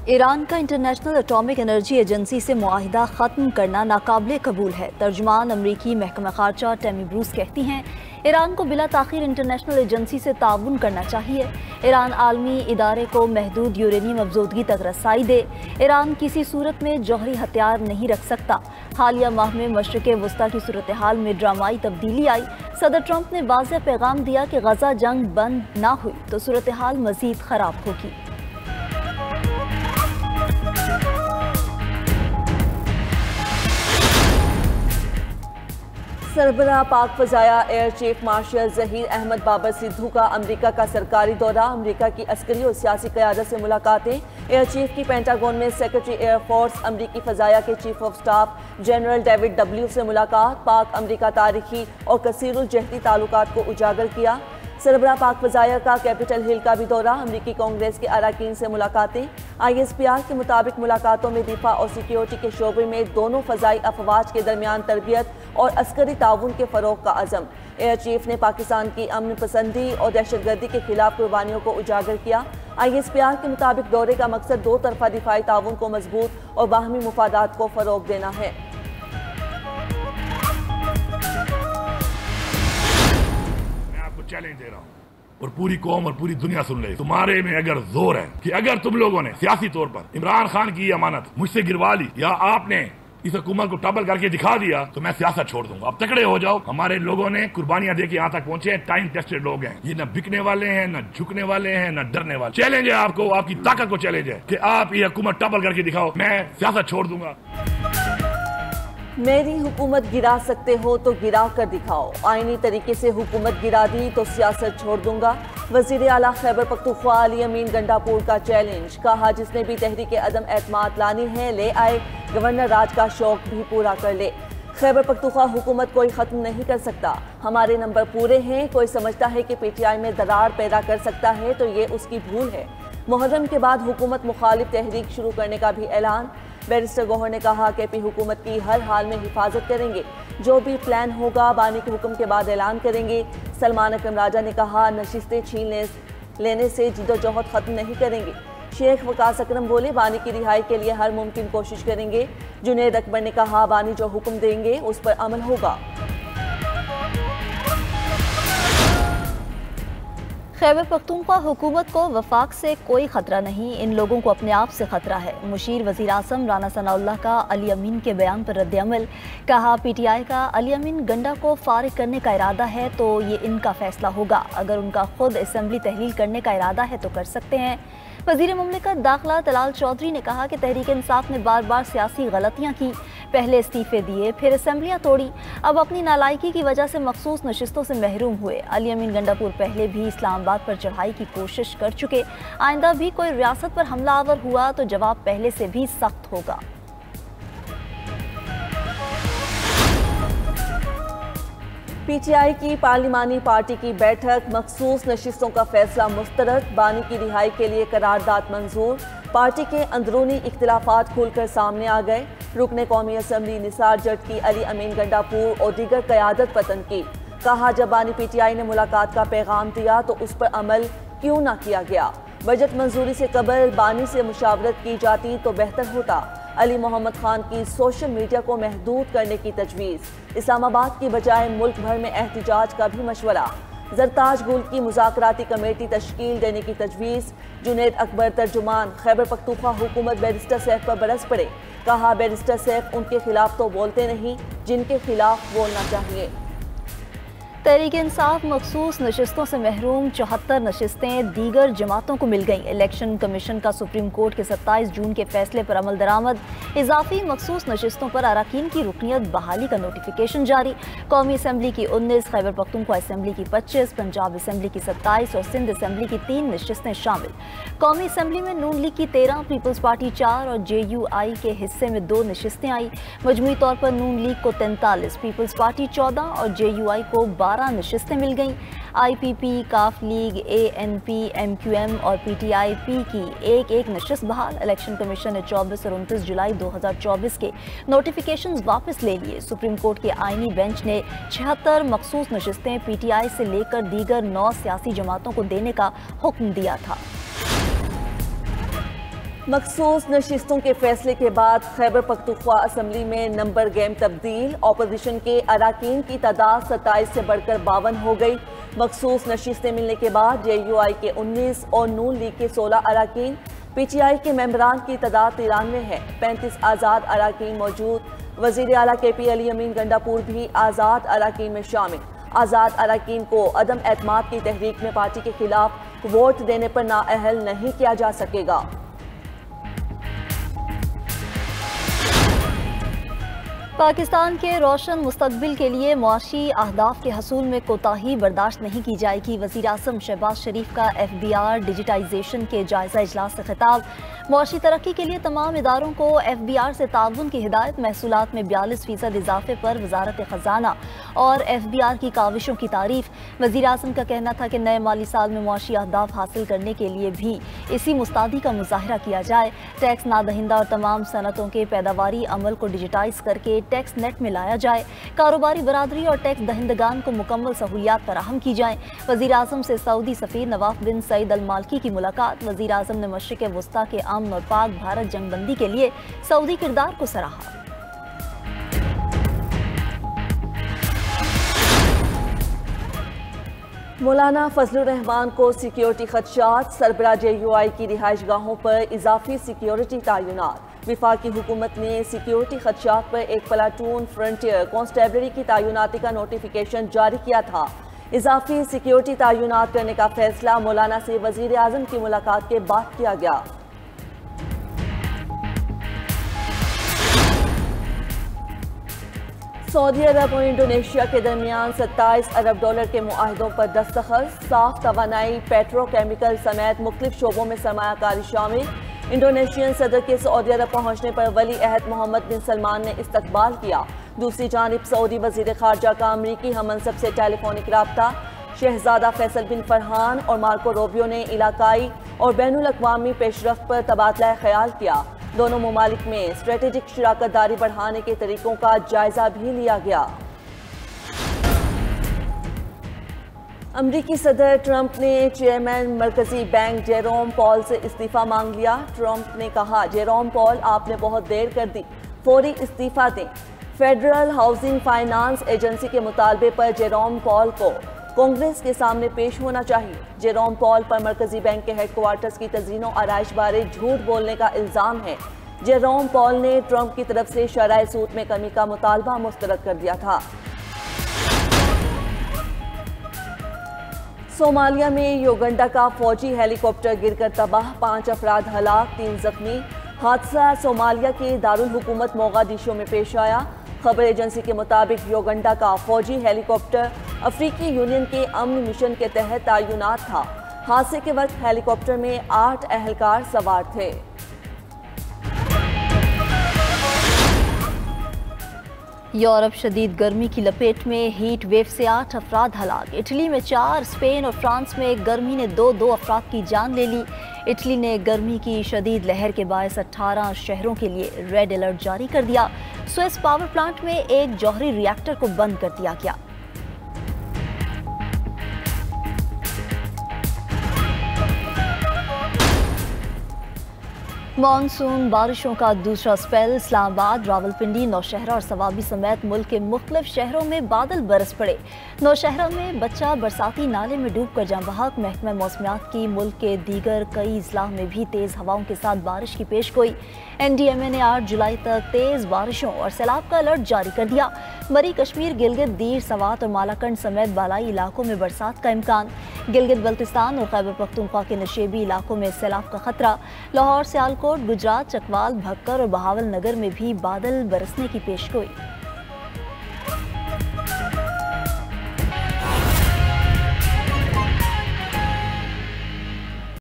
Iran का international atomic energy agency से मुआहिदा ख़त्म करना नाकाबिले कबूल है। तर्जुमान अमरीकी महकमा ख़ारजा टेमी ब्रूस कहती हैं, ईरान को बिला ताख़ीर इंटरनेशनल एजेंसी से ताउन करना चाहिए। ईरान आलमी इदारे को महदूद यूरेनियम अफजोदगी तक रसाई दे। ईरान किसी सूरत में जौहरी हथियार नहीं रख सकता। हालिया माह में मशरिक़ वस्ता की सूरत हाल में ड्रामाई तब्दीली आई। सदर ट्रंप ने वाज़ेह पैगाम दिया कि गजा जंग बंद ना हुई तो सूरत हाल मज़ीद ख़राब होगी। सरबराह पाक फ़ज़ाया air chief marshal Zaheer Ahmed Babar Sidhu का अमरीका का सरकारी दौरा। अमरीका की अस्करी और सियासी क़यादत से मुलाकातें। एयर चीफ की पेंटागन में सेक्रेटरी एयर फोर्स अमरीकी फ़ज़ाया के chief of staff general David W से मुलाकात। पाक अमरीका तारीखी और कसीरुल जहती ताल्लुकात को उजागर किया। सरबराह पाक फ़ज़ाया का कैपिटल हिल का भी दौरा। अमरीकी कांग्रेस के अरकान से मुलाकातें। ISPR के मुताबिक मुलाकातों में दिफा और सिक्योरिटी के शोबे में दोनों फ़ज़ाई अफवाज के दरमियान तरबियत और अस्करी ताउन के फ़रोग़ का अज़म। एयर चीफ ने पाकिस्तान की अमन पसंदी और दहशतगर्दी के खिलाफ कुर्बानियों को उजागर किया। ISPR के मुताबिक दौरे का मकसद दो तरफ़ा दिफाई ताउन को मजबूत और बाहमी मुफादात को फ़रोग़ देना है। चैलेंज दे रहा हूं और पूरी कौम और पूरी दुनिया सुन रही, तुम्हारे में अगर जोर है कि अगर तुम लोगों ने सियासी तौर पर इमरान खान की अमानत मुझसे गिरवा ली या आपने इस हुकूमत को टबल करके दिखा दिया तो मैं सियासत छोड़ दूंगा। अब तकड़े हो जाओ। हमारे लोगों ने कुर्बानियां देके यहाँ तक पहुंचे हैं। टाइम टेस्टेड लोग हैं। ये न बिकने वाले हैं, न झुकने वाले हैं, न डरने वाले। चैलेंज है आपको, आपकी ताकत को चैलेंज है कि आप ये हुकूमत टबल करके दिखाओ, मैं सियासत छोड़ दूंगा। मेरी हुकूमत गिरा सकते हो तो गिरा कर दिखाओ। आईनी तरीके से हुकूमत गिरा दी तो सियासत छोड़ दूंगा। वज़ीर आला खैबर पख्तूनख्वा अली अमीन गंडापुर का चैलेंज। कहा, जिसने भी तहरीक अदम एतमाद लानी है ले आए, गवर्नर राज का शौक भी पूरा कर ले। खैबर पख्तूनख्वा हुकूमत कोई ख़त्म नहीं कर सकता। हमारे नंबर पूरे हैं। कोई समझता है कि PTI में दरार पैदा कर सकता है तो ये उसकी भूल है। मुहर्रम के बाद हुकूमत मुखालिफ तहरीक शुरू करने का भी ऐलान। बैरिस्टर गौहर ने कहा कि पी हुकूमत की हर हाल में हिफाजत करेंगे। जो भी प्लान होगा बानी के हुक्म के बाद ऐलान करेंगे। सलमान अकरम राजा ने कहा, नशिस्तें छीन लेने से जिद्दोजहद ख़त्म नहीं करेंगे। शेख वकास अकरम बोले, बानी की रिहाई के लिए हर मुमकिन कोशिश करेंगे। जुनैद अकबर ने कहा, बानी जो हुक्म देंगे उस पर अमल होगा। खैबर पख्तूनख्वा हुकूमत को वफाक से कोई खतरा नहीं, इन लोगों को अपने आप से खतरा है। मुशीर वज़ीर आज़म राना सनाउल्लाह का अली अमीन के बयान पर रद्द-ए-अमल। कहा, PTI का अली अमीन गंडा को फारिग करने का इरादा है तो ये इनका फैसला होगा। अगर उनका खुद असेंबली तहलील करने का इरादा है तो कर सकते हैं। वज़ीर मुमलिकत दाखिला तलाल चौधरी ने कहा कि तहरीक इंसाफ ने बार बार सियासी गलतियाँ की। पहले इस्तीफे दिए, फिर असेंबलियाँ तोड़ी, अब अपनी नालायकी की वजह से मखसूस नशिस्तों से महरूम हुए। अली अमीन गंडापुर पहले भी इस्लामाबाद पर चढ़ाई की कोशिश कर चुके। आइंदा भी कोई रियासत पर हमलावर हुआ तो जवाब पहले से भी सख्त होगा। PTI की पार्लिमानी पार्टी की बैठक। मखसूस नशिस्तों का फैसला मुस्तरद। बानी की रिहाई के लिए करारदाद मंजूर। पार्टी के अंदरूनी इख्तिलाफात खुलकर सामने आ गए। रुकने कौमी असम्बली निसार जट की अली अमीन गंडापुर और दीगर क़यादत पर तनकीद। कहा, जब बानी PTI ने मुलाकात का पैगाम दिया तो उस पर अमल क्यों ना किया गया। बजट मंजूरी से कबल बानी से मुशावरत की जाती तो बेहतर होता। अली मोहम्मद खान की सोशल मीडिया को महदूद करने की तजवीज़। इस्लामाबाद की बजाय मुल्क भर में एहतिजाज का भी मशवरा। जरताज गुल की मुज़ाकराती कमेटी तश्कील देने की तजवीज़। जुनैद अकबर तर्जुमान खैबर पख्तूनख्वा हुकूमत बैरिस्टर सैफ पर बरस पड़े। कहा, बैरिस्टर सैफ उनके खिलाफ तो बोलते नहीं जिनके खिलाफ बोलना चाहिए। तहरीक इंसाफ मखसूस नशिस्तों से महरूम 74 नशिस्तें दीगर जमातों को मिल गईं। इलेक्शन कमीशन का सुप्रीम कोर्ट के 27 जून के फैसले पर अमल दरामद। इजाफी मखसूस नशिस्तों पर अरकान की रुकनियत बहाली का नोटिफिकेशन जारी। कौमी असम्बली की 19, खैबर पख्तूनख्वा असम्बली की 25, पंजाब असम्बली की 27 और सिंध असम्बली की 3 नशिस्तें शामिल। कौमी असम्बली में नून लीग की 13, पीपल्स पार्टी 4 और JUI के हिस्से में 2 नशिस्तें आई। मजमूई तौर पर नून लीग को 43, पीपल्स पार्टी 14 और JUI को 12 नशिस्तें मिल गईं। IPP, काफ लीग, ANP, MQM और PTI-P की एक नशिस्त बहाल। इलेक्शन कमीशन ने 24 और 29 जुलाई 2024 के नोटिफिकेशंस वापस ले लिए। सुप्रीम कोर्ट के आईनी बेंच ने 76 मखसूस नशिस्तें PTI से लेकर दीगर 9 सियासी जमातों को देने का हुक्म दिया था। मखसूस नशिस्तों के फैसले के बाद खैबर पख्तूनख्वा असम्बली में नंबर गेम तब्दील। अपोजिशन के अराकीन की तादाद 27 से बढ़कर 52 हो गई। मखसूस नशिस्तें मिलने के बाद JUI के 19 और नून लीग के 16 अराकीन, PTI के मेंबरान की तादाद 93 है। 35 आज़ाद अराकीन मौजूद। वज़ीर आला KP अली अमीन गंडापुर भी आज़ाद अराकीन में शामिल। आज़ाद अराकीन को अदम एतमाद की तहरीक में पार्टी के खिलाफ वोट देने पर नाअहल नहीं किया जा सकेगा। पाकिस्तान के रोशन मुस्तकबिल के लिए मुआशी अहदाफ के हसूल में कोताही बर्दाश्त नहीं की जाएगी। वज़ीर आज़म शहबाज शरीफ का FBR डिजिटाइजेशन के जायजा इजलास से खिताब। मुआशी तरक्की के लिए तमाम इदारों को FBR से ताउन की हिदायत। महसूलात में 42% इजाफे पर वजारत खजाना और FBR की काविशों की तारीफ। वज़ीर आज़म का कहना था कि नए माली साल में मुआशी अहदाफ हासिल करने के लिए भी इसी मुस्तादी का मुजाहरा किया जाए। टैक्स नादहिंदा और तमाम सनतों के पैदावारी अमल को डिजिटाइज करके टैक्स नेट में लाया जाए। कारोबारी बरादरी और टैक्स दहिंदगान को मुकम्मल सहूलियात फराहम की जाएँ। वज़ीर आज़म से सऊदी सफ़ीर नवाफ बिन सईद अल माल्की की मुलाकात। वज़ीर आज़म ने मशरिक़ वस्ता के अमन और पाक भारत जंगबंदी के लिए सऊदी किरदार को सराहा। मौलाना फजलुर रहमान को सिक्योरिटी खदशात। सरबराह JUI की रिहाइश गाहों पर इजाफी सिक्योरिटी तयनात। विफाकी हुकूमत ने सिक्योरिटी खदशात पर एक प्लाटून फ्रंटियर कांस्टेबलरी की तयनाती का नोटिफिकेशन जारी किया था। इजाफी सिक्योरिटी तयनात करने का फैसला मौलाना से वज़ीर आज़म की मुलाकात के बाद किया गया। सऊदी अरब और इंडोनेशिया के दरमियान 27 अरब डॉलर के मुआहदों पर दस्तखत। साफ तवानाई, पेट्रोकेमिकल समेत मुख्तलिफ शोबों में सरमायाकारी शामिल। इंडोनेशियन सदर के सऊदी अरब पहुंचने पर वली अहद मोहम्मद बिन सलमान ने इस्तकबाल किया। दूसरी जानिब सऊदी वज़ीर ख़ारजा का अमरीकी हममंसब से टेलीफोनिक रब्ता। शहजादा फैसल बिन फरहान और मार्को रूबियो ने इलाकाई और बैनुल अक़वामी पेशरफ्त पर तबादला ख्याल किया। दोनों ममालिक में स्ट्रेटेजिक शराकतदारी बढ़ाने के तरीकों का जायजा भी लिया गया। अमरीकी सदर ट्रंप ने चेयरमैन मरकजी बैंक जेरोम पॉल से इस्तीफा मांग लिया। ट्रंप ने कहा, जेरोम पॉल आपने बहुत देर कर दी, फौरी इस्तीफा दें। फेडरल हाउसिंग फाइनेंस एजेंसी के मुतालबे पर जेरोम पॉल को कांग्रेस के सामने पेश होना चाहिए। जेरोम पॉल पर मरकजी बैंक के हेडक्वार्टर्स की तज़ीन और आराइश बारे झूठ बोलने का इल्ज़ाम है। जेरोम पॉल ने ट्रंप की तरफ से शरह सूद में कमी का मुतालबा मुस्तरद कर दिया था। सोमालिया में युगांडा का फौजी हेलीकॉप्टर गिरकर तबाह, 5 अफराद हलाक, 3 जख्मी। हादसा सोमालिया के दारुल हुकूमत मोगादिशो में पेश आया। खबर एजेंसी के मुताबिक युगांडा का फौजी हेलीकॉप्टर अफ्रीकी यूनियन के अमन मिशन के तहत तैनात था। हादसे के वक्त हेलीकॉप्टर में 8 अहलकार सवार थे। यूरोप शदीद गर्मी की लपेट में, हीट वेव से 8 अफराद हलाक। इटली में 4, स्पेन और फ्रांस में गर्मी ने 2 अफराद की जान ले ली। इटली ने गर्मी की शदीद लहर के बायस 18 शहरों के लिए रेड अलर्ट जारी कर दिया। स्विस पावर प्लांट में एक जौहरी रिएक्टर को बंद कर दिया गया। मानसून बारिशों का दूसरा स्पेल। इस्लामाबाद, रावलपिंडी, नौशहरा और सवाबी समेत मुल्क के मुख्तलिफ शहरों में बादल बरस पड़े। नौशहरा में बच्चा बरसाती नाले में डूब कर जाँ बहक। महकमा मौसमियात की मुल्क के दीगर कई अजला में भी तेज़ हवाओं के साथ बारिश की पेश गोई। NDMA ने 8 जुलाई तक तेज़ बारिशों और सैलाब का अलर्ट जारी कर दिया। मरी कश्मीर, गिलगित, दीर, सवात और मालाकंड समेत बालाई इलाकों में बरसात का इम्कान। गिलगित बल्तिस्तान और खैबर पख्तूनख्वा के नशेबी इलाकों में सैलाब का खतरा। लाहौर, सियालकोट, गुजरात, चकवाल, भक्कर और बहावल नगर में भी बादल बरसने की पेशगोई।